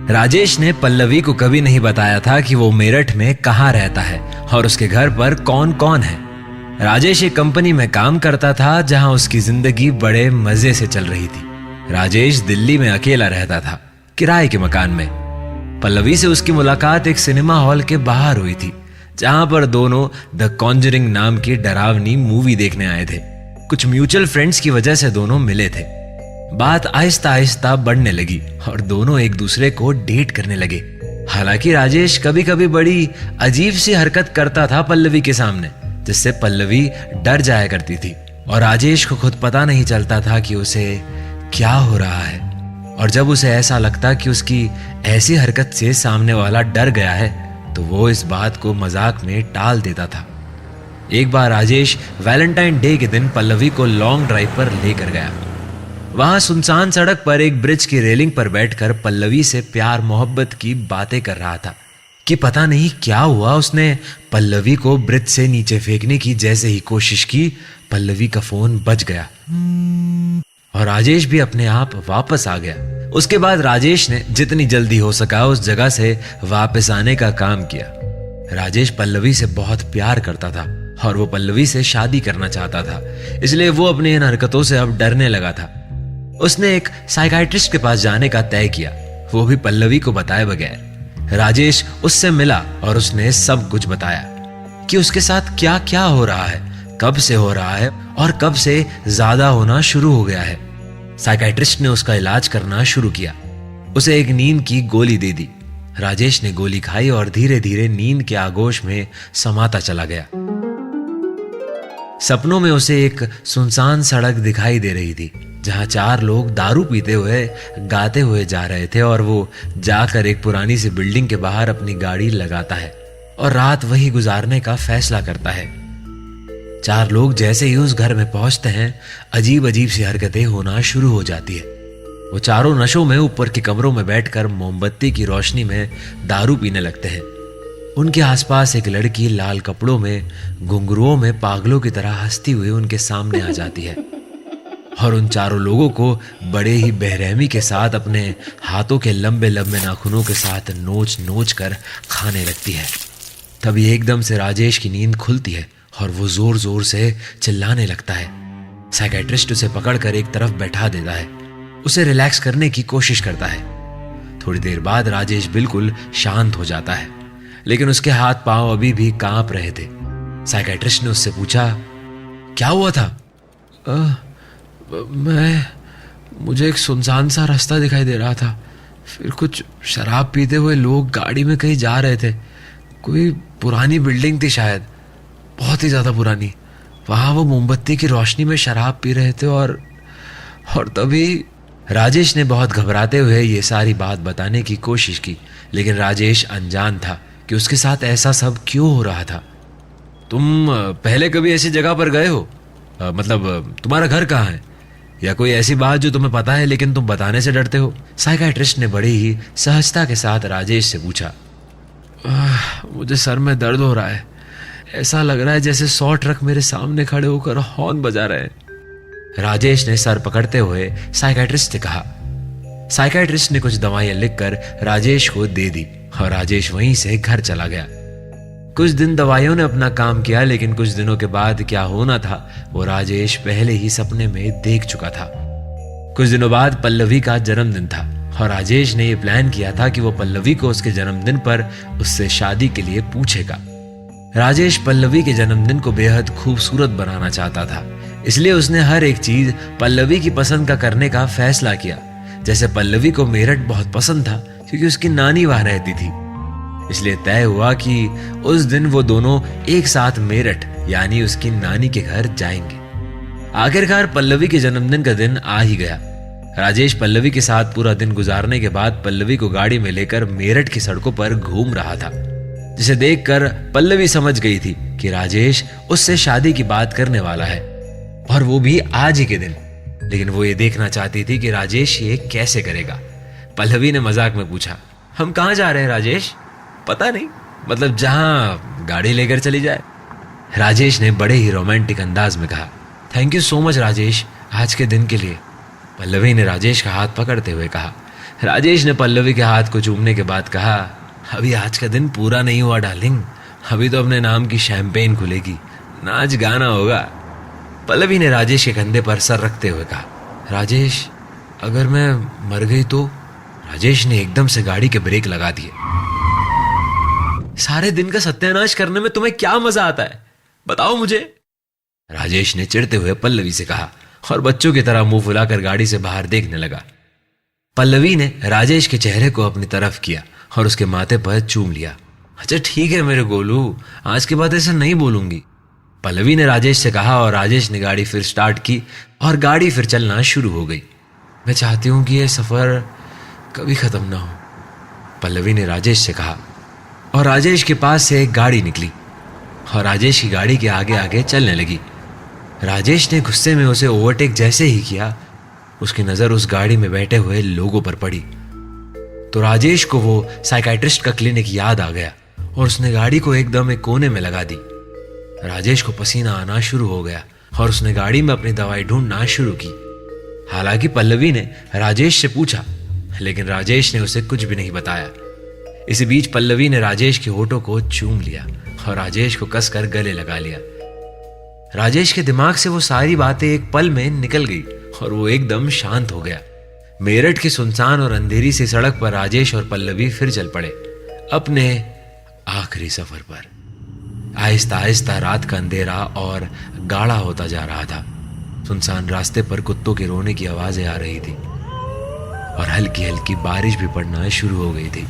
राजेश ने पल्लवी को कभी नहीं बताया था कि वो मेरठ में कहाँ रहता है और उसके घर पर कौन कौन है। राजेश एक कंपनी में काम करता था जहां उसकी जिंदगी बड़े मजे से चल रही थी। राजेश दिल्ली में अकेला रहता था, किराए के मकान में। पल्लवी से उसकी मुलाकात एक सिनेमा हॉल के बाहर हुई थी, जहां पर दोनों द कॉन्जरिंग नाम की डरावनी मूवी देखने आए थे। कुछ म्यूचुअल फ्रेंड्स की वजह से दोनों मिले थे। बात आहिस्ता आहिस्ता बढ़ने लगी और दोनों एक दूसरे को डेट करने लगे। हालांकि राजेश कभी कभी बड़ी अजीब सी हरकत करता था पल्लवी के सामने, जिससे पल्लवी डर जाया करती थी और राजेश को खुद पता नहीं चलता था कि उसे क्या हो रहा है। और जब उसे ऐसा लगता कि उसकी ऐसी हरकत से सामने वाला डर गया है, तो वो इस बात को मजाक में टाल देता था। एक बार राजेश वैलेंटाइन डे के दिन पल्लवी को लॉन्ग ड्राइव पर लेकर गया। वहां सुनसान सड़क पर एक ब्रिज की रेलिंग पर बैठकर पल्लवी से प्यार मोहब्बत की बातें कर रहा था कि पता नहीं क्या हुआ। उसने पल्लवी को ब्रिज से नीचे फेंकने की जैसे ही कोशिश की, पल्लवी का फोन बज गया और राजेश भी अपने आप वापस आ गया। उसके बाद राजेश ने जितनी जल्दी हो सका उस जगह से वापस आने का काम किया। राजेश पल्लवी से बहुत प्यार करता था और वो पल्लवी से शादी करना चाहता था, इसलिए वो अपनी इन हरकतों से अब डरने लगा था। उसने एक साइकाइट्रिस्ट के पास जाने का तय किया, वो भी पल्लवी को बताए बगैर। राजेश उससे मिला और उसने सब कुछ बताया कि उसके साथ क्या क्या हो रहा है, कब से हो रहा है और कब से ज्यादा होना शुरू हो गया है। साइकाइट्रिस्ट ने उसका इलाज करना शुरू किया। उसे एक नींद की गोली दे दी। राजेश ने गोली खाई और धीरे धीरे नींद के आगोश में समाता चला गया। सपनों में उसे एक सुनसान सड़क दिखाई दे रही थी, जहां 4 लोग दारू पीते हुए गाते हुए जा रहे थे और वो जाकर एक पुरानी सी बिल्डिंग के बाहर अपनी गाड़ी लगाता है और रात वही गुजारने का फैसला करता है। 4 लोग जैसे ही उस घर में पहुंचते हैं, अजीब अजीब सी हरकतें होना शुरू हो जाती है। वो चारों नशों में ऊपर के कमरों में बैठकर मोमबत्ती की रोशनी में दारू पीने लगते हैं। उनके आसपास एक लड़की लाल कपड़ों में घुंघरुओं में पागलों की तरह हंसती हुई उनके सामने आ जाती है और उन चारों लोगों को बड़े ही बेरहमी के साथ अपने हाथों के लंबे लंबे नाखूनों के साथ नोच नोच कर खाने लगती है। तभी एकदम से राजेश की नींद खुलती है और वो जोर जोर से चिल्लाने लगता है। साइकियाट्रिस्ट उसे पकड़कर एक तरफ बैठा देता है, उसे रिलैक्स करने की कोशिश करता है। थोड़ी देर बाद राजेश बिल्कुल शांत हो जाता है, लेकिन उसके हाथ पांव अभी भी कांप रहे थे। साइकियाट्रिस्ट ने उससे पूछा, क्या हुआ था? मुझे एक सुनसान सा रास्ता दिखाई दे रहा था, फिर कुछ शराब पीते हुए लोग गाड़ी में कहीं जा रहे थे। कोई पुरानी बिल्डिंग थी, शायद बहुत ही ज्यादा पुरानी। वहां वो मोमबत्ती की रोशनी में शराब पी रहे थे और तभी राजेश ने बहुत घबराते हुए ये सारी बात बताने की कोशिश की, लेकिन राजेश अनजान था कि उसके साथ ऐसा सब क्यों हो रहा था। तुम पहले कभी ऐसी जगह पर गए हो? मतलब तुम्हारा घर कहाँ है? या कोई ऐसी बात जो तुम्हें पता है लेकिन तुम बताने से डरते हो? साइकियाट्रिस्ट ने बड़ी ही सहजता के साथ राजेश से पूछा। मुझे सर में दर्द हो रहा है, ऐसा लग रहा है जैसे 100 ट्रक मेरे सामने खड़े होकर हॉर्न बजा रहे हैं। राजेश ने सर पकड़ते हुए साइकियाट्रिस्ट से कहा। साइकियाट्रिस्ट ने कुछ दवाइयां लिखकर राजेश को दे दी और राजेश वहीं से घर चला गया। कुछ दिन दवाइयों ने अपना काम किया, लेकिन कुछ दिनों के बाद क्या होना था वो राजेश पहले ही सपने में देख चुका था। कुछ दिनों बाद पल्लवी का जन्मदिन था और राजेश ने यह प्लान किया था कि वो पल्लवी को उसके जन्मदिन पर उससे शादी के लिए पूछेगा। राजेश पल्लवी के जन्मदिन को बेहद खूबसूरत बनाना चाहता था, इसलिए उसने हर एक चीज पल्लवी की पसंद का करने का फैसला किया। जैसे पल्लवी को मेरठ बहुत पसंद था क्योंकि उसकी नानी वहां रहती थी, इसलिए तय हुआ कि उस दिन वो दोनों एक साथ मेरठ यानी उसकी नानी के घर जाएंगे। आखिरकार पल्लवी के जन्मदिन का दिन आ ही गया। राजेश पल्लवी के साथ पूरा दिन गुजारने के बाद पल्लवी को गाड़ी में लेकर मेरठ की सड़कों पर घूम रहा था, जिसे देखकर पल्लवी समझ गई थी कि राजेश उससे शादी की बात करने वाला है, और वो भी आज ही के दिन। लेकिन वो ये देखना चाहती थी कि राजेश ये कैसे करेगा। पल्लवी ने मजाक में पूछा, हम कहाँ जा रहे हैं राजेश? पता नहीं, मतलब जहां गाड़ी लेकर चली जाए। राजेश ने बड़े ही रोमांटिक अंदाज में कहा, thank you so much Rajesh, आज के दिन के लिए। पल्लवी ने राजेश का हाथ पकड़ते हुए कहा, राजेश ने पल्लवी के हाथ को चूमने के बाद कहा, अभी आज का दिन पूरा नहीं हुआ डार्लिंग, अभी तो अपने नाम की शैंपेन खुलेगी, नाच गाना होगा। पल्लवी ने राजेश के कंधे पर सर रखते हुए कहा, राजेश अगर मैं मर गई तो? राजेश ने एकदम से गाड़ी के ब्रेक लगा दिए। सारे दिन का सत्यानाश करने में तुम्हें क्या मजा आता है, बताओ मुझे, राजेश ने चिढ़ते हुए पल्लवी से कहा और बच्चों की तरह मुंह फुलाकर गाड़ी से बाहर देखने लगा। पल्लवी ने राजेश के चेहरे को अपनी तरफ किया और उसके माथे पर चूम लिया। अच्छा ठीक है मेरे गोलू, आज के बाद ऐसा नहीं बोलूंगी, पल्लवी ने राजेश से कहा और राजेश ने गाड़ी फिर स्टार्ट की और गाड़ी फिर चलना शुरू हो गई। मैं चाहती हूं कि यह सफर कभी खत्म ना हो, पल्लवी ने राजेश से कहा और राजेश के पास से एक गाड़ी निकली और राजेश की गाड़ी के आगे आगे चलने लगी। राजेश ने गुस्से में उसे ओवरटेक जैसे ही किया, उसकी नजर उस गाड़ी में बैठे हुए लोगों पर पड़ी तो राजेश को वो साइकाइट्रिस्ट का क्लिनिक याद आ गया और उसने गाड़ी को एकदम एक कोने में लगा दी। राजेश को पसीना आना शुरू हो गया और उसने गाड़ी में अपनी दवाई ढूंढना शुरू की। हालांकि पल्लवी ने राजेश से पूछा, लेकिन राजेश ने उसे कुछ भी नहीं बताया। इसी बीच पल्लवी ने राजेश के होठों को चूम लिया और राजेश को कसकर गले लगा लिया। राजेश के दिमाग से वो सारी बातें एक पल में निकल गई और वो एकदम शांत हो गया। मेरठ की सुनसान और अंधेरी सी सड़क पर राजेश और पल्लवी फिर चल पड़े अपने आखिरी सफर पर। आहिस्ता आहिस्ता रात का अंधेरा और गाढ़ा होता जा रहा था। सुनसान रास्ते पर कुत्तों के रोने की आवाजें आ रही थी और हल्की हल्की बारिश भी पड़ना शुरू हो गई थी।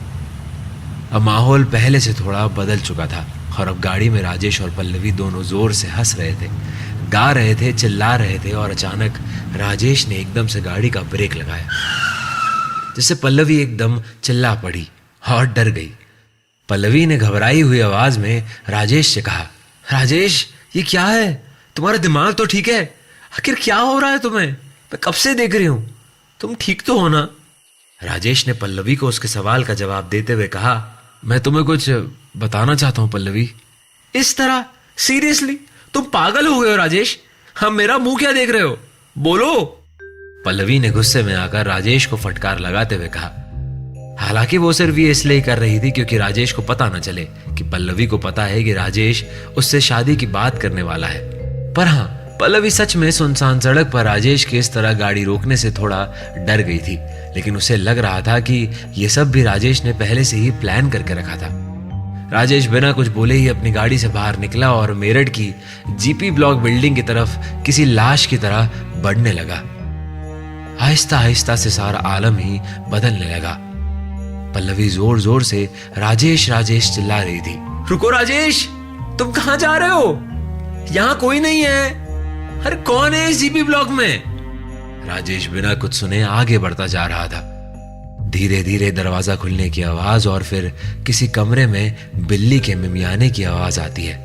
अब माहौल पहले से थोड़ा बदल चुका था और अब गाड़ी में राजेश और पल्लवी दोनों जोर से हंस रहे थे, गा रहे थे, चिल्ला रहे थे और अचानक राजेश ने एकदम से गाड़ी का ब्रेक लगाया, जिससे पल्लवी एकदम चिल्ला पड़ी और डर गई। पल्लवी ने घबराई हुई आवाज में राजेश से कहा, राजेश ये क्या है, तुम्हारा दिमाग तो ठीक है, आखिर क्या हो रहा है तुम्हें, मैं कब से देख रही हूं, तुम ठीक तो हो ना? राजेश ने पल्लवी को उसके सवाल का जवाब देते हुए कहा, मैं तुम्हें कुछ बताना चाहता हूं पल्लवी। इस तरह सीरियसली तुम पागल हो गए हो राजेश, हम मेरा मुंह क्या देख रहे हो, बोलो, पल्लवी ने गुस्से में आकर राजेश को फटकार लगाते हुए कहा। हालांकि वो सिर्फ ये इसलिए कर रही थी क्योंकि राजेश को पता न चले कि पल्लवी को पता है कि राजेश उससे शादी की बात करने वाला है। पर हाँ, पल्लवी सच में सुनसान सड़क पर राजेश के इस तरह गाड़ी रोकने से थोड़ा डर गई थी, लेकिन उसे लग रहा था कि ये सब भी राजेश ने पहले से ही प्लान करके रखा था। राजेश बिना कुछ बोले ही अपनी गाड़ी से बाहर निकला और मेरठ की जीपी ब्लॉक बिल्डिंग की तरफ किसी लाश की तरह बढ़ने लगा। आहिस्ता आहिस्ता से सारा आलम ही बदलने लगा। पल्लवी जोर जोर से राजेश राजेश चिल्ला रही थी, रुको राजेश, तुम कहां जा रहे हो, यहां कोई नहीं है, अरे कौन है इस जीपी ब्लॉक में? राजेश बिना कुछ सुने आगे बढ़ता जा रहा था। धीरे धीरे दरवाजा खुलने की आवाज और फिर किसी कमरे में बिल्ली के मिमियाने की आवाज आती है,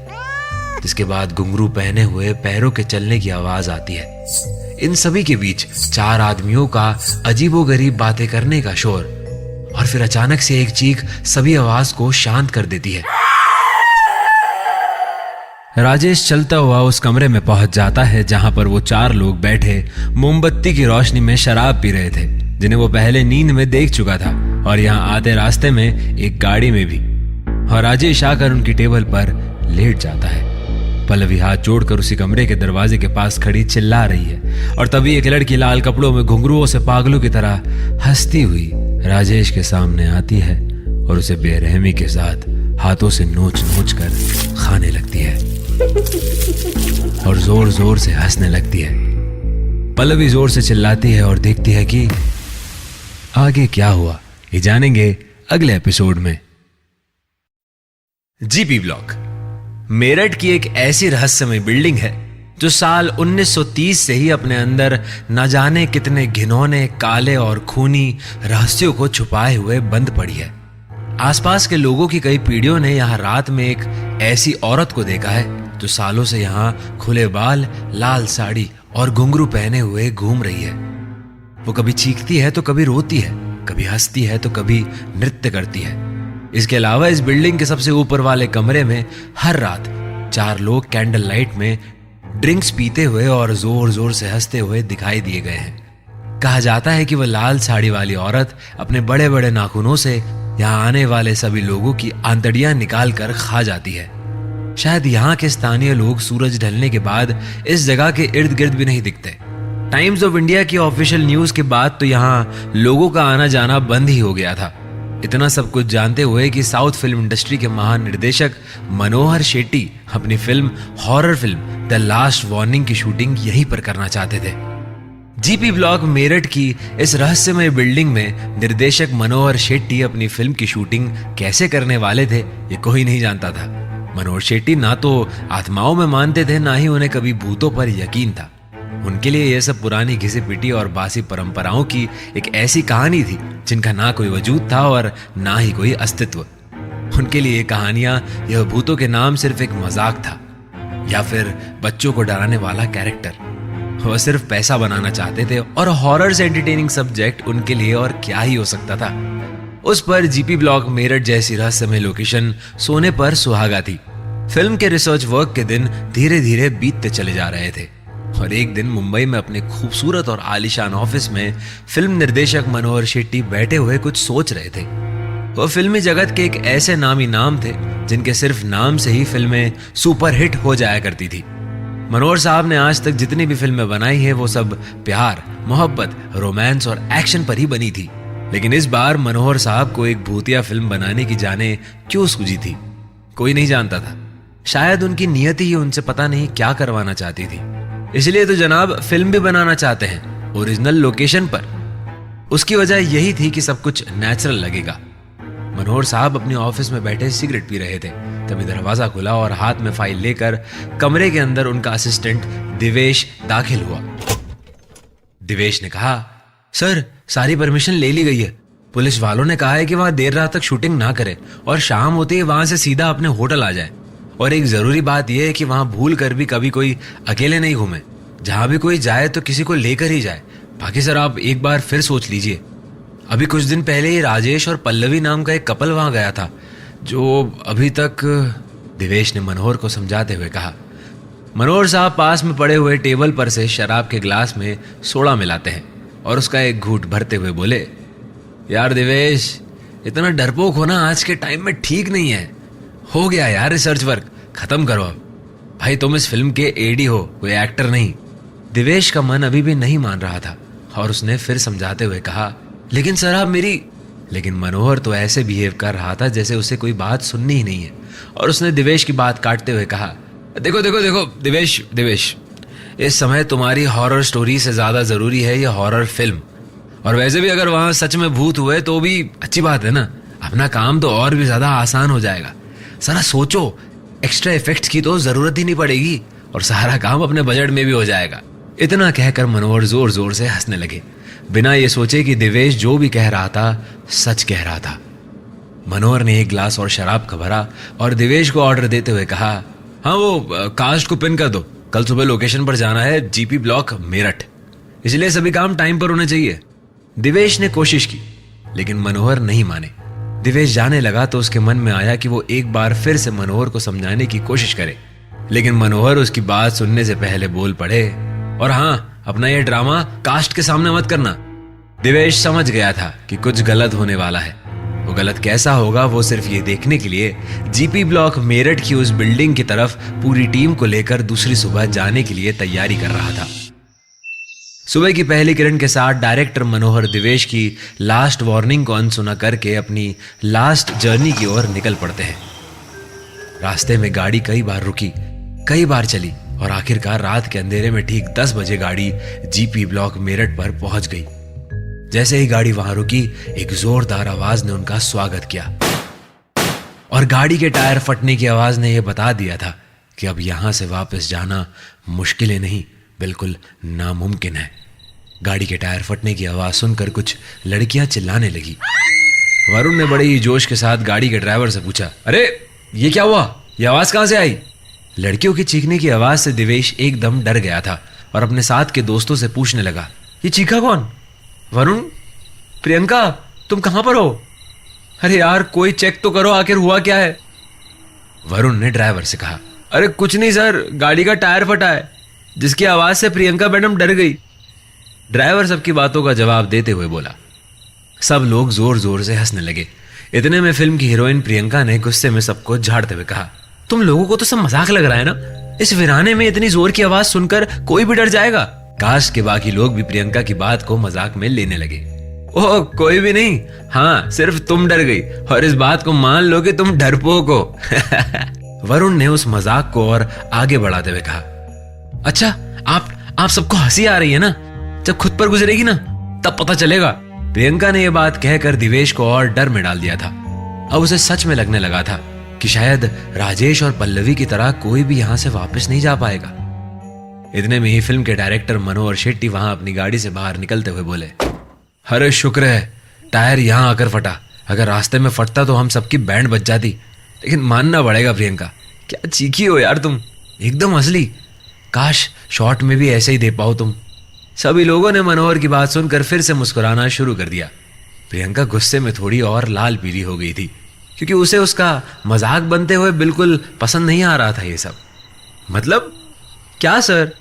जिसके बाद घुंघरू पहने हुए पैरों के चलने की आवाज आती है। इन सभी के बीच चार आदमियों का अजीबोगरीब बातें करने का शोर और फिर अचानक से एक चीख सभी आवाज को शांत कर देती है। राजेश चलता हुआ उस कमरे में पहुंच जाता है जहां पर वो चार लोग बैठे मोमबत्ती की रोशनी में शराब पी रहे थे, जिन्हें वो पहले नींद में देख चुका था और यहाँ आते रास्ते में एक गाड़ी में भी। और राजेश आकर उनकी टेबल पर लेट जाता है। पल्लवी हाथ जोड़कर उसी कमरे के दरवाजे के पास खड़ी चिल्ला रही है और तभी एक लड़की लाल कपड़ों में घुंघरुओं से पागलों की तरह हंसती हुई राजेश के सामने आती है और उसे बेरहमी के साथ हाथों से नोच नोच कर खाने लगती है और जोर जोर से हंसने लगती है। पल्लवी जोर से चिल्लाती है और देखती है कि आगे क्या हुआ, ये जानेंगे अगले एपिसोड में। जीपी ब्लॉक मेरठ की एक ऐसी रहस्यमय बिल्डिंग है जो साल 1930 से ही अपने अंदर न जाने कितने घिनौने, काले और खूनी रहस्यों को छुपाए हुए बंद पड़ी है। आसपास के लोगों की कई पीढ़ियों ने यहाँ रात में एक ऐसी औरत को देखा है जो सालों से यहाँ खुले बाल, लाल साड़ी और घुंघरू पहने हुए घूम रही है। वो कभी चीखती है तो कभी रोती है, कभी हंसती है तो कभी नृत्य करती है। इसके अलावा इस बिल्डिंग के सबसे ऊपर वाले कमरे में हर रात चार लोग कैंडल लाइट में ड्रिंक्स पीते हुए और जोर जोर से हंसते हुए दिखाई दिए गए हैं। कहा जाता है कि वह लाल साड़ी वाली औरत अपने बड़े बड़े नाखूनों से यहाँ आने वाले सभी लोगों की आंतड़ियां निकाल कर खा जाती है। शायद यहाँ के स्थानीय लोग सूरज ढलने के बाद इस जगह के इर्द गिर्द भी नहीं दिखते। टाइम्स ऑफ इंडिया की ऑफिशियल न्यूज के बाद तो यहाँ लोगों का आना जाना बंद ही हो गया था। इतना सब कुछ जानते हुए कि साउथ फिल्म इंडस्ट्री के महान निर्देशक मनोहर शेट्टी अपनी film horror film the last warning की शूटिंग यहीं पर करना चाहते थे। जीपी ब्लॉक मेरठ की इस रहस्यमय बिल्डिंग में निर्देशक मनोहर शेट्टी अपनी फिल्म की शूटिंग कैसे करने वाले थे ये कोई नहीं जानता था। मनोहर शेट्टी ना तो आत्माओं में मानते थे, ना ही उन्हें कभी भूतों पर यकीन था। उनके लिए यह सब पुरानी घिसी पिटी और बासी परंपराओं की एक ऐसी कहानी थी जिनका ना कोई वजूद था और ना ही कोई अस्तित्व। उनके लिए कहानियां, यह भूतों के नाम सिर्फ एक मजाक था या फिर बच्चों को डराने वाला कैरेक्टर। वह सिर्फ पैसा बनाना चाहते थे और हॉरर से एंटरटेनिंग सब्जेक्ट उनके लिए और क्या ही हो सकता था। उस पर जीपी ब्लॉक मेरठ जैसी रहस्यमय लोकेशन सोने पर सुहागा थी। फिल्म के रिसर्च वर्क के दिन धीरे धीरे बीतते चले जा रहे थे और एक दिन मुंबई में अपने खूबसूरत और आलीशान ऑफिस में फिल्म निर्देशक मनोहर शेट्टी बैठे हुए कुछ सोच रहे थे। वह फिल्मी जगत के एक ऐसे नामी नाम थे जिनके सिर्फ नाम से ही फिल्में सुपरहिट हो जाया करती थी। मनोहर साहब ने आज तक जितनी भी फिल्में बनाई हैं वो सब प्यार, मोहब्बत, रोमांस और एक्शन पर ही बनी थी। लेकिन इस बार मनोहर साहब को एक भूतिया फिल्म बनाने की जाने क्यों सूझी थी, कोई नहीं जानता था। शायद उनकी नियति ही उनसे पता नहीं क्या करवाना चाहती थी। इसलिए तो जनाब फिल्म भी बनाना चाहते हैं ओरिजिनल लोकेशन पर। उसकी वजह यही थी कि सब कुछ नेचुरल लगेगा। मनोहर साहब अपने ऑफिस में बैठे सिगरेट पी रहे थे, तभी दरवाजा खुला और हाथ में फाइल लेकर कमरे के अंदर उनका असिस्टेंट दिवेश दाखिल हुआ। दिवेश ने कहा, सर सारी परमिशन ले ली गई है। पुलिस वालों ने कहा है कि वहां देर रात तक शूटिंग ना करे और शाम होते ही वहां से सीधा अपने होटल आ जाए। और एक जरूरी बात यह है कि वहां भूल कर भी कभी कोई अकेले नहीं घूमे। जहां भी कोई जाए तो किसी को लेकर ही जाए। बाकी सर आप एक बार फिर सोच लीजिए। अभी कुछ दिन पहले ही राजेश और पल्लवी नाम का एक कपल वहां गया था जो अभी तक। दिवेश ने मनोहर को समझाते हुए कहा। मनोहर साहब पास में पड़े हुए टेबल पर से शराब के ग्लास में सोडा मिलाते हैं और उसका एक घूंट भरते हुए बोले, यार दिवेश, इतना डरपोक होना आज के टाइम में ठीक नहीं है। हो गया यार रिसर्च वर्क, खत्म करो अब। भाई तुम इस फिल्म के एडी हो, कोई एक्टर नहीं। दिवेश का मन अभी भी नहीं मान रहा था और उसने फिर समझाते हुए कहा, लेकिन सर आप मेरी। लेकिन मनोहर तो ऐसे बिहेव कर रहा था जैसे उसे कोई बात सुननी ही नहीं है और उसने दिवेश की बात काटते हुए कहा, देखो देखो देखो दिवेश, इस समय तुम्हारी हॉरर स्टोरी से ज्यादा जरूरी है ये हॉरर फिल्म। और वैसे भी अगर वहां सच में भूत हुए तो भी अच्छी बात है ना, अपना काम तो और भी ज्यादा आसान हो जाएगा। सारा सोचो, एक्स्ट्रा इफेक्ट्स की तो जरूरत ही नहीं पड़ेगी और सारा काम अपने बजट में भी हो जाएगा। इतना कहकर मनोहर जोर जोर से हंसने लगे, बिना ये सोचे कि दिवेश जो भी कह रहा था सच कह रहा था। मनोहर ने एक ग्लास और शराब का भरा और दिवेश को ऑर्डर देते हुए कहा, हाँ वो कास्ट को पिन कर दो, कल सुबह लोकेशन पर जाना है जीपी ब्लॉक मेरठ, इसलिए सभी काम टाइम पर होने चाहिए। दिवेश ने कोशिश की लेकिन मनोहर नहीं माने। दिवेश जाने लगा तो उसके मन में आया कि वो एक बार फिर से मनोहर को समझाने की कोशिश करे, लेकिन मनोहर उसकी बात सुनने से पहले बोल पड़े, और हाँ, अपना ये ड्रामा कास्ट के सामने मत करना। दिवेश समझ गया था कि कुछ गलत होने वाला है। वो गलत कैसा होगा वो सिर्फ ये देखने के लिए जीपी ब्लॉक मेरठ की उस बिल्डिंग की तरफ पूरी टीम को लेकर दूसरी सुबह जाने के लिए तैयारी कर रहा था। सुबह की पहली किरण के साथ डायरेक्टर मनोहर दिवेश की लास्ट वार्निंग को अनसुना करके अपनी लास्ट जर्नी की ओर निकल पड़ते हैं। रास्ते में गाड़ी कई बार रुकी, कई बार चली और आखिरकार रात के अंधेरे में ठीक 10 बजे गाड़ी जीपी ब्लॉक मेरठ पर पहुंच गई। जैसे ही गाड़ी वहां रुकी, एक जोरदार आवाज ने उनका स्वागत किया और गाड़ी के टायर फटने की आवाज ने यह बता दिया था कि अब यहां से वापस जाना मुश्किल ही नहीं, बिल्कुल नामुमकिन है। गाड़ी के टायर फटने की आवाज सुनकर कुछ लड़कियां चिल्लाने लगी। वरुण ने बड़े ही जोश के साथ गाड़ी के ड्राइवर से पूछा, अरे ये क्या हुआ, ये आवाज कहां से आई? लड़कियों की चीखने की आवाज से दिवेश एकदम डर गया था और अपने साथ के दोस्तों से पूछने लगा, ये चीखा कौन? वरुण, प्रियंका, तुम कहां पर हो? अरे यार कोई चेक तो करो, आखिर हुआ क्या है? वरुण ने ड्राइवर से कहा, अरे कुछ नहीं सर, गाड़ी का टायर फटा है, जिसकी आवाज से प्रियंका मैडम डर गई। ड्राइवर सबकी बातों का जवाब देते हुए बोला। सब लोग जोर जोर से हंसने लगे। इतने में फिल्म की हीरोइन प्रियंका ने गुस्से में सबको झाड़ते हुए कहा, तुम लोगों को तो सब मजाक लग रहा है ना? इस वीराने में इतनी जोर की आवाज सुनकर कोई भी डर जाएगा। काश के बाकी लोग भी प्रियंका की बात को मजाक में लेने लगे। ओह कोई भी नहीं, हाँ सिर्फ तुम डर गई और इस बात को मान लो कि तुम डरपोक हो। वरुण ने उस मजाक को और आगे बढ़ाते हुए कहा, अच्छा आप सबको हंसी आ रही है ना? जब खुद पर गुजरेगी ना तब पता चलेगा। प्रियंका ने यह बात कहकर दिवेश को और डर में डाल दिया था। अब उसे सच में लगने लगा था कि शायद राजेश और पल्लवी की तरह कोई भी यहां से वापस नहीं जा पाएगा। इतने में ही फिल्म के डायरेक्टर मनोहर शेट्टी वहां अपनी गाड़ी से बाहर निकलते हुए बोले, अरे शुक्र है टायर यहां आकर फटा, अगर रास्ते में फटता तो हम सबकी बैंड बज जाती। लेकिन मानना पड़ेगा प्रियंका, क्या चीखी हो यार तुम, एकदम असली। काश शॉर्ट में भी ऐसे ही दे पाओ तुम। सभी लोगों ने मनोहर की बात सुनकर फिर से मुस्कुराना शुरू कर दिया। प्रियंका गुस्से में थोड़ी और लाल पीली हो गई थी, क्योंकि उसे उसका मजाक बनते हुए बिल्कुल पसंद नहीं आ रहा था ये सब। मतलब क्या सर,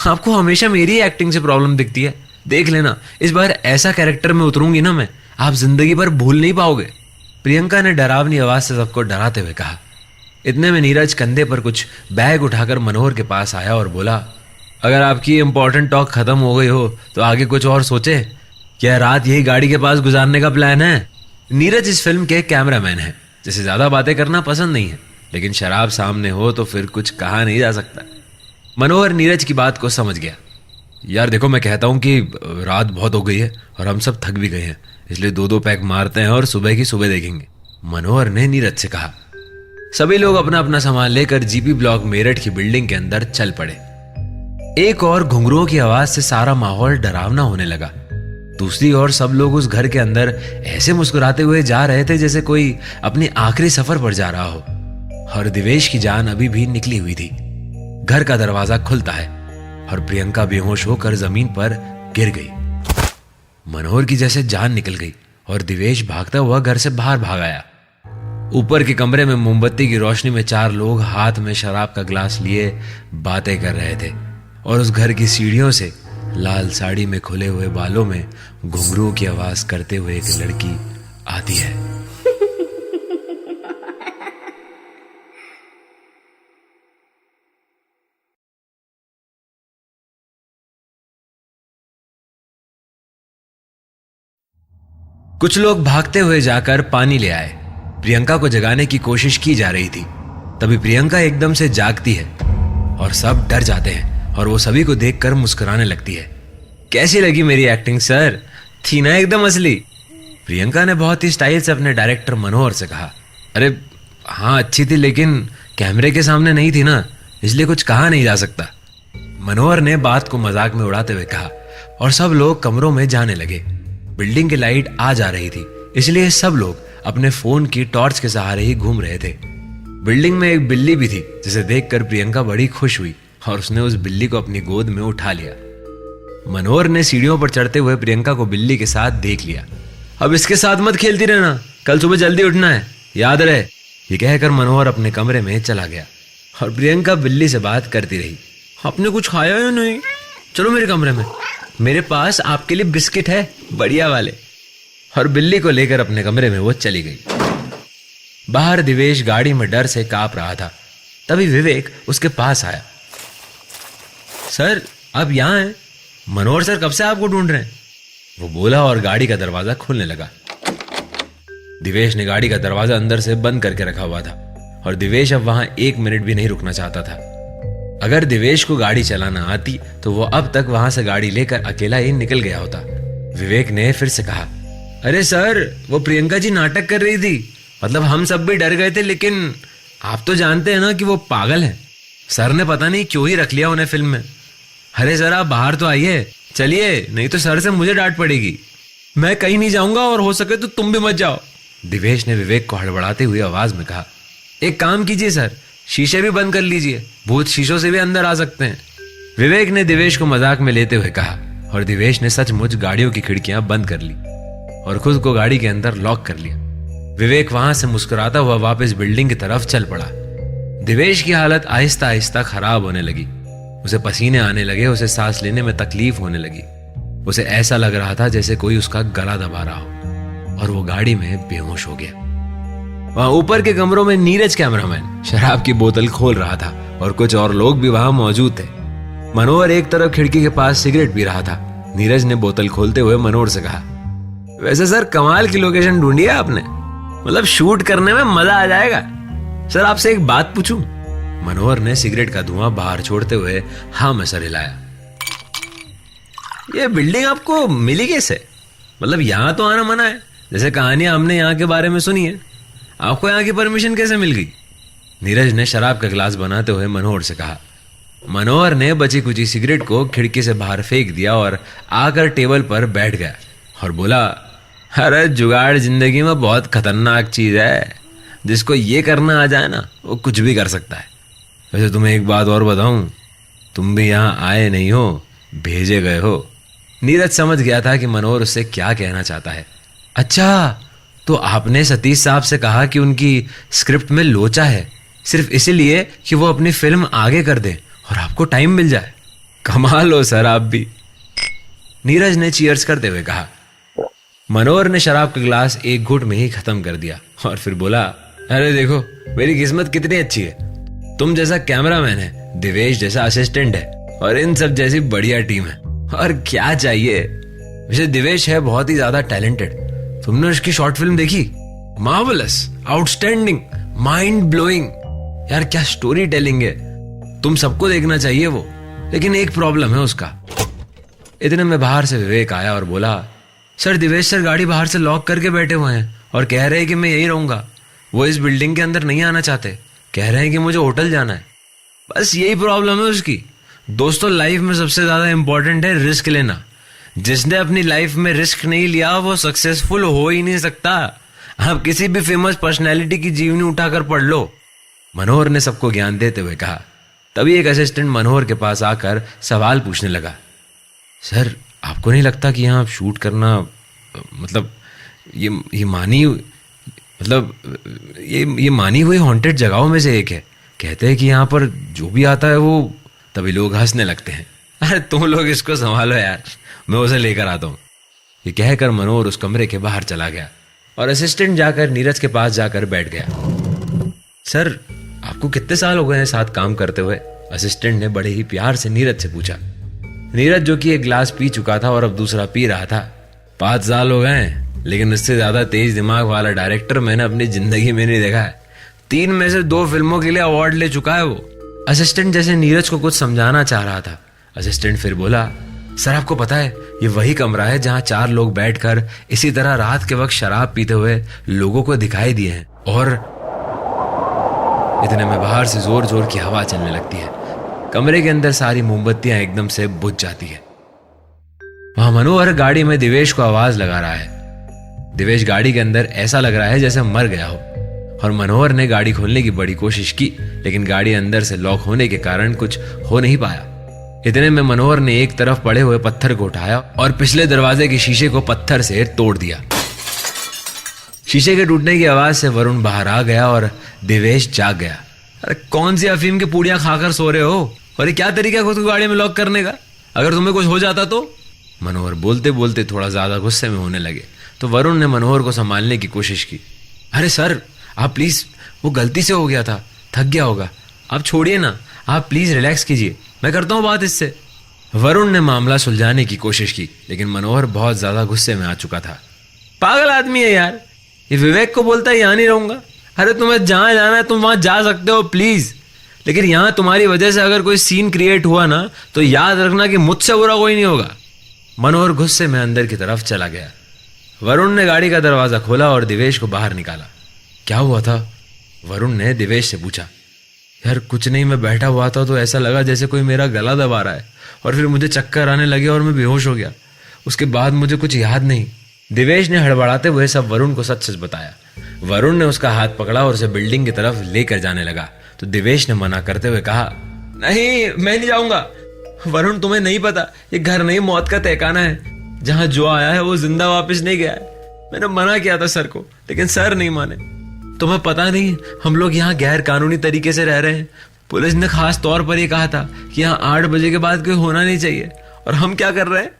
आपको हमेशा मेरी एक्टिंग से प्रॉब्लम दिखती है? देख लेना, इस बार ऐसा कैरेक्टर में उतरूंगी ना मैं, आप जिंदगी भर भूल नहीं पाओगे। प्रियंका ने डरावनी आवाज से सबको डराते हुए कहा। इतने में नीरज कंधे पर कुछ बैग उठाकर मनोहर के पास आया और बोला, अगर आपकी इंपॉर्टेंट टॉक खत्म हो गई हो तो आगे कुछ और सोचे। क्या रात यही गाड़ी के पास गुजारने का प्लान है? नीरज इस फिल्म के कैमरामैन है, जिसे ज्यादा बातें करना पसंद नहीं है, लेकिन शराब सामने हो तो फिर कुछ कहा नहीं जा सकता। मनोहर नीरज की बात को समझ गया। यार देखो, मैं कहता हूं कि रात बहुत हो गई है और हम सब थक भी गए हैं, इसलिए 2-2 पैक मारते हैं और सुबह की सुबह देखेंगे, मनोहर ने नीरज से कहा। सभी लोग अपना अपना सामान लेकर जीपी ब्लॉक मेरठ की बिल्डिंग के अंदर चल पड़े। एक और घुंघरुओं की आवाज से सारा माहौल डरावना होने लगा। दूसरी ओर सब लोग उस घर के अंदर ऐसे मुस्कुराते हुए जा रहे थे जैसे कोई अपने आखिरी सफर पर जा रहा हो। और दिवेश की जान अभी भी निकली हुई थी। घर का दरवाजा खुलता है और प्रियंका बेहोश होकर जमीन पर गिर गई। मनोहर की जैसे जान निकल गई और दिवेश भागता हुआ घर से बाहर भाग आया। ऊपर के कमरे में मोमबत्ती की रोशनी में 4 लोग हाथ में शराब का ग्लास लिए बातें कर रहे थे और उस घर की सीढ़ियों से लाल साड़ी में खुले हुए बालों में घुंघरू की आवाज करते हुए एक लड़की आती है। कुछ लोग भागते हुए जाकर पानी ले आए। प्रियंका को जगाने की कोशिश की जा रही थी। तभी प्रियंका एकदम से जागती है और सब डर जाते हैं और वो सभी को देखकर मुस्कुराने लगती है। कैसी लगी मेरी एक्टिंग सर? थी ना एकदम असली? प्रियंका ने बहुत ही स्टाइल से अपने डायरेक्टर मनोहर से कहा। अरे हाँ अच्छी थी, लेकिन कैमरे के सामने नहीं थी ना, इसलिए कुछ कहा नहीं जा सकता, मनोहर ने बात को मजाक में उड़ाते हुए कहा। और सब लोग कमरों में जाने लगे। बिल्डिंग की लाइट आ जा रही थी, इसलिए सब लोग अपने फोन की टॉर्च के सहारे ही घूम रहे थे। बिल्डिंग में एक बिल्ली भी थी, जिसे देखकर प्रियंका बड़ी खुश हुई और उसने उस बिल्ली को अपनी गोद में उठा लिया। मनोहर ने सीढ़ियों पर चढ़ते हुए प्रियंका को बिल्ली के साथ देख लिया। अब इसके साथ मत खेलती रहना, कल सुबह जल्दी उठना है, याद रहे। ये कहकर मनोहर अपने कमरे में चला गया और प्रियंका बिल्ली से बात करती रही। आपने कुछ खाया या नहीं? चलो मेरे कमरे में, मेरे पास आपके लिए बिस्किट है बढ़िया वाले। और बिल्ली को लेकर अपने कमरे में वो चली गई। बाहर दिवेश गाड़ी में डर से कांप रहा था। तभी विवेक उसके पास आया। सर आप यहाँ हैं? मनोहर सर कब से आपको ढूंढ रहे हैं, वो बोला और गाड़ी का दरवाजा खुलने लगा। दिवेश ने गाड़ी का दरवाजा अंदर से बंद करके रखा हुआ था और दिवेश अब वहां 1 मिनट भी नहीं रुकना चाहता था। अगर दिवेश को गाड़ी चलाना आती तो वो अब तक वहां से गाड़ी लेकर अकेला ही निकल गया होता। विवेक ने फिर से कहा, अरे सर वो प्रियंका जी नाटक कर रही थी, मतलब हम सब भी डर गए थे, लेकिन आप तो जानते हैं ना कि वो पागल है। सर ने पता नहीं क्यों ही रख लिया उन्हें फिल्म में। अरे सर आप बाहर तो आइए, चलिए, नहीं तो सर से मुझे डांट पड़ेगी। मैं कहीं नहीं जाऊंगा और हो सके तो तुम भी मत जाओ, दिवेश ने विवेक को हड़बड़ाते हुए आवाज में कहा। एक काम कीजिए सर, शीशे भी बंद कर लीजिए, भूत शीशों से भी अंदर आ सकते हैं, विवेक ने दिवेश को मजाक में लेते हुए कहा। और दिवेश ने सचमुच गाड़ियों की खिड़कियां बंद कर ली और खुद को गाड़ी के अंदर लॉक कर लिया। विवेक वहां से मुस्कुराता हुआ वापस बिल्डिंग की तरफ चल पड़ा। दिवेश की हालत आहिस्ता आहिस्ता खराब होने लगी। उसे पसीने आने लगे, उसे सांस लेने में तकलीफ होने लगी। उसे ऐसा लग रहा था जैसे कोई उसका गला दबा रहा हो, और वो गाड़ी में बेहोश हो गया। वहां ऊपर के कमरों में नीरज कैमरामैन शराब की बोतल खोल रहा था और कुछ और लोग भी वहां मौजूद थे। मनोहर एक तरफ खिड़की के पास सिगरेट पी रहा था। नीरज ने बोतल खोलते हुए मनोहर से कहा, वैसे सर कमाल की लोकेशन ढूंढी है आपने, मतलब शूट करने में मजा आ जाएगा। सर आपसे एक बात पूछूं? मनोहर ने सिगरेट का धुआं बाहर छोड़ते हुए हाँ में सर हिलाया। ये बिल्डिंग आपको मिली कैसे? मतलब यहां तो आना मना है, जैसे कहानियां हमने यहाँ के बारे में सुनी है। आपको यहाँ की परमिशन कैसे मिल गई? नीरज ने शराब का गिलास बनाते हुए मनोहर से कहा। मनोहर ने बची कुची सिगरेट को खिड़की से बाहर फेंक दिया और आकर टेबल पर बैठ गया और बोला, अरे जुगाड़ जिंदगी में बहुत खतरनाक चीज है। जिसको ये करना आ जाए ना, वो कुछ भी कर सकता है। वैसे तुम्हें एक बात और बताऊं, तुम भी यहाँ आए नहीं हो, भेजे गए हो। नीरज समझ गया था कि मनोहर उससे क्या कहना चाहता है। अच्छा, तो आपने सतीश साहब से कहा कि उनकी स्क्रिप्ट में लोचा है, सिर्फ इसीलिए कि वो अपनी फिल्म आगे कर दे और आपको टाइम मिल जाए। कमाल हो सर आप भी। नीरज ने चीयर्स करते हुए कहा। मनोहर ने शराब का गिलास एक घूंट में ही खत्म कर दिया और फिर बोला, अरे देखो मेरी किस्मत कितनी अच्छी है। तुम जैसा कैमरामैन है, दिवेश जैसा असिस्टेंट है और इन सब जैसी बढ़िया टीम है, और क्या चाहिए। वैसे दिवेश है बहुत ही ज्यादा टैलेंटेड। तुमने उसकी शॉर्ट फिल्म देखी? Marvellous, outstanding, mind blowing. यार क्या स्टोरी टेलिंग है, तुम सबको देखना चाहिए वो। लेकिन एक प्रॉब्लम है उसका। इतने में बाहर से विवेक आया और बोला, सर दिवेश सर गाड़ी बाहर से लॉक करके बैठे हुए हैं और कह रहे हैं कि मैं यही रहूंगा। वो इस बिल्डिंग के अंदर नहीं आना चाहते, कह रहे हैं कि मुझे होटल जाना है। बस यही प्रॉब्लम है उसकी। दोस्तों, लाइफ में सबसे ज्यादा इंपॉर्टेंट है रिस्क लेना। जिसने अपनी लाइफ में रिस्क नहीं लिया वो सक्सेसफुल हो ही नहीं सकता। आप किसी भी फेमस पर्सनैलिटी की जीवनी उठाकर पढ़ लो। मनोहर ने सबको ज्ञान देते हुए कहा। तभी एक असिस्टेंट मनोहर के पास आकर सवाल पूछने लगा, सर आपको नहीं लगता कि यहाँ शूट करना मतलब ये मानी हुई हॉन्टेड जगहों में से एक है। कहते हैं कि यहाँ पर जो भी आता है वो तभी लोग हंसने लगते हैं। अरे तुम लोग इसको संभालो यार, मैं उसे लेकर आता हूँ। ये कहकर मनोहर उस कमरे के बाहर चला गया और असिस्टेंट जाकर नीरज के पास जाकर बैठ गया। सर आपको कितने साल हो गए हैं साथ काम करते हुए? असिस्टेंट ने बड़े ही प्यार से नीरज से पूछा। नीरज जो कि एक गिलास पी चुका था और अब दूसरा पी रहा था। 5 साल हो गए हैं, लेकिन उससे ज्यादा तेज दिमाग वाला डायरेक्टर मैंने अपनी जिंदगी में नहीं देखा है। 3 में से 2 फिल्मों के लिए अवार्ड ले चुका है वो। असिस्टेंट जैसे नीरज को कुछ समझाना चाह रहा था। असिस्टेंट फिर बोला, सर आपको पता है ये वही कमरा है जहां 4 लोग बैठकर इसी तरह रात के वक्त शराब पीते हुए लोगों को दिखाई दिए हैं। और इतने में बाहर से जोर जोर की हवा चलने लगती है। कमरे के अंदर सारी मोमबत्तियां एकदम से बुझ जाती है। वहां मनोहर गाड़ी में दिवेश को आवाज लगा रहा है। दिवेश गाड़ी के अंदर ऐसा लग रहा है जैसे मर गया हो, और मनोहर ने गाड़ी खोलने की बड़ी कोशिश की, लेकिन गाड़ी अंदर से लॉक होने के कारण कुछ हो नहीं पाया। इतने में मनोहर ने एक तरफ पड़े हुए पत्थर को उठाया और पिछले दरवाजे के शीशे को पत्थर से तोड़ दिया। शीशे के टूटने की आवाज से वरुण बाहर आ गया और दिवेश जाग गया। अरे कौन सी अफीम की पूड़ियां खाकर सो रहे हो? और ये क्या तरीका है खुद को गाड़ी में लॉक करने का? अगर तुम्हें कुछ हो जाता तो? मनोहर बोलते बोलते थोड़ा ज्यादा गुस्से में होने लगे, तो वरुण ने मनोहर को संभालने की कोशिश की। अरे सर आप प्लीज, वो गलती से हो गया था, थक गया होगा, आप छोड़िए ना, आप प्लीज रिलैक्स कीजिए, मैं करता हूँ बात इससे। वरुण ने मामला सुलझाने की कोशिश की, लेकिन मनोहर बहुत ज्यादा गुस्से में आ चुका था। पागल आदमी है यार, ये विवेक को बोलता है यहाँ नहीं रहूंगा। अरे तुम्हें जहां जाना है तुम वहां जा सकते हो प्लीज, लेकिन यहां तुम्हारी वजह से अगर कोई सीन क्रिएट हुआ ना तो याद रखना कि मुझसे बुरा कोई नहीं होगा। मनोहर गुस्से में अंदर की तरफ चला गया। वरुण ने गाड़ी का दरवाजा खोला और दिवेश को बाहर निकाला। क्या हुआ था? वरुण ने दिवेश से पूछा। यार कुछ नहीं, मैं बैठा हुआ था तो ऐसा लगा जैसे कोई मेरा गला दबा रहा है, और फिर मुझे चक्कर आने लगे और मैं बेहोश हो गया। उसके बाद मुझे कुछ याद नहीं। दिवेश ने हड़बड़ाते हुए सब वरुण को सच सच बताया। वरुण ने उसका हाथ पकड़ा और उसे बिल्डिंग की तरफ लेकर जाने लगा, तो दिवेश ने मना करते हुए कहा, नहीं मैं नहीं जाऊंगा। वरुण तुम्हें नहीं पता, ये घर नहीं मौत का तहखाना है। जहां जो आया है वो जिंदा वापस नहीं गया है। मैंने मना किया था सर को, लेकिन सर नहीं माने। तुम्हें पता नहीं हम लोग यहाँ गैर कानूनी तरीके से रह रहे हैं। पुलिस ने खास तौर पर यह कहा था कि यहाँ 8 बजे के बाद कोई होना नहीं चाहिए, और हम क्या कर रहे हैं?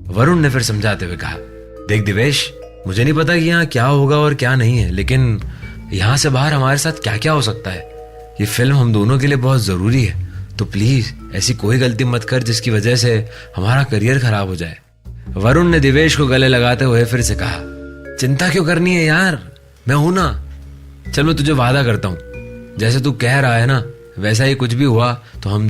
वरुण ने फिर समझाते हुए कहा, देख दिवेश, मुझे नहीं पता कि यहाँ क्या होगा और क्या नहीं है, लेकिन यहाँ से बाहर हमारे साथ क्या क्या हो सकता है। ये फिल्म हम दोनों के लिए बहुत जरूरी है, तो प्लीज ऐसी कोई गलती मत कर जिसकी वजह से हमारा करियर खराब हो जाए। वरुण ने दिवेश को गले लगाते हुए फिर से कहा, चिंता क्यों करनी है यार, मैं हूं ना। चल मैं तुझे वादा करता हूं, जैसे तू कह रहा है ना वैसा ही कुछ भी हुआ तो हम